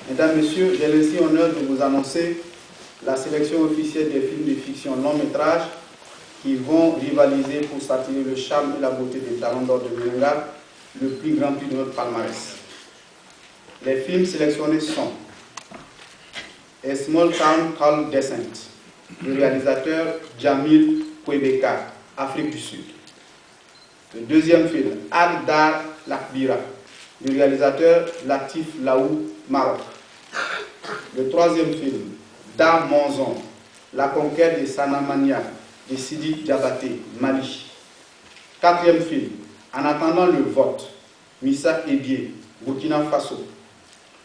Mesdames, Messieurs, j'ai ainsi l'honneur de vous annoncer la sélection officielle des films de fiction long métrage qui vont rivaliser pour s'attirer le charme et la beauté des talents d'or de Virunga, le plus grand prix de notre palmarès. Les films sélectionnés sont A Small Town Called Descent, du réalisateur Jamil Kwebeka, Afrique du Sud. Le deuxième film, Al Dar Lakbira, du réalisateur Latif Laou, Maroc. Le troisième film, Da Monzon, La conquête de Sanamania, de Sidi Diabaté, Mali. Quatrième film, En attendant le vote, Missa Ebie, Burkina Faso.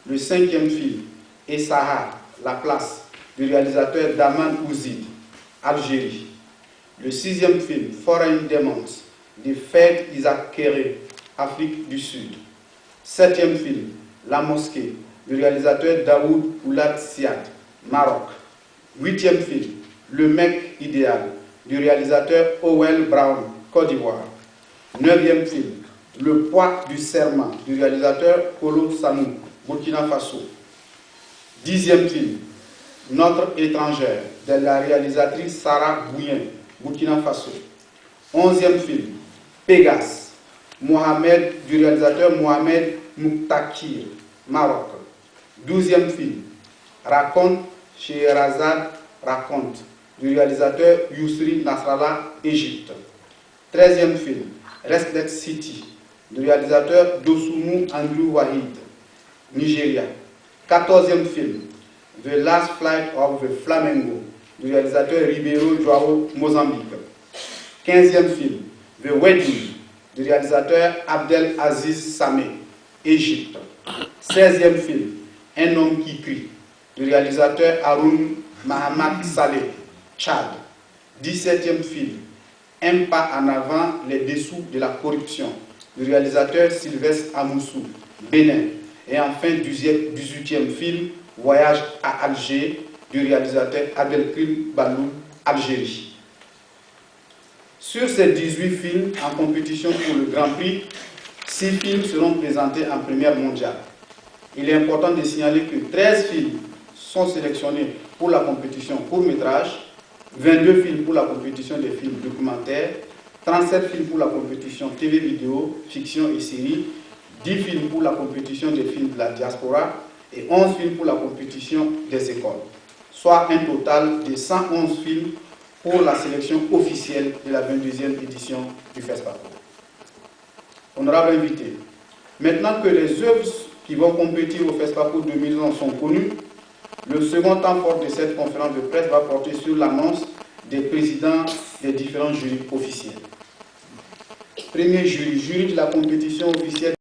Le cinquième film, Essaha, La place, du réalisateur Daman Ouzid, Algérie. Le sixième film, Foreign Demons, de Fed Isaac Kéré, Afrique du Sud. Septième film, La mosquée, du réalisateur Daoud Oulad Siad, Maroc. Huitième film, Le mec idéal, du réalisateur Owel Brown, Côte d'Ivoire. Neuvième film, Le poids du serment, du réalisateur Kolo Samou, Burkina Faso. Dixième film, Notre étrangère, de la réalisatrice Sarah Bouyen, Burkina Faso. Onzième film, Pégase, Mohamed, du réalisateur Mohamed Mouktakir, Maroc. Douzième film, Raconte, Scheherazade raconte, du réalisateur Yousri Nasrallah, Égypte. Treizième film, Restless City, du réalisateur Dosumu Andrew Wahid, Nigeria. Quatorzième film, The Last Flight of the Flamengo, du réalisateur Ribeiro Joao, Mozambique. Quinzième film, The Wedding, du réalisateur Abdel Aziz Samé, Égypte. 16e film, Un homme qui crie, du réalisateur Haroun Mahamat Saleh, Tchad. 17e film, Un pas en avant, les dessous de la corruption, du réalisateur Sylvestre Amoussou, Bénin. Et enfin, 18e film, Voyage à Alger, du réalisateur Abdelkrim Balou, Algérie. Sur ces 18 films en compétition pour le Grand Prix, 6 films seront présentés en première mondiale. Il est important de signaler que 13 films sont sélectionnés pour la compétition court-métrage, 22 films pour la compétition des films documentaires, 37 films pour la compétition TV-vidéo, fiction et série, 10 films pour la compétition des films de la diaspora et 11 films pour la compétition des écoles, soit un total de 111 films pour la sélection officielle de la 22e édition du FESPACO. Honorable invité, maintenant que les œuvres qui vont compétir au FESPACO 2011 sont connues, le second temps fort de cette conférence de presse va porter sur l'annonce des présidents des différents jurys officiels. Premier jury, jury de la compétition officielle.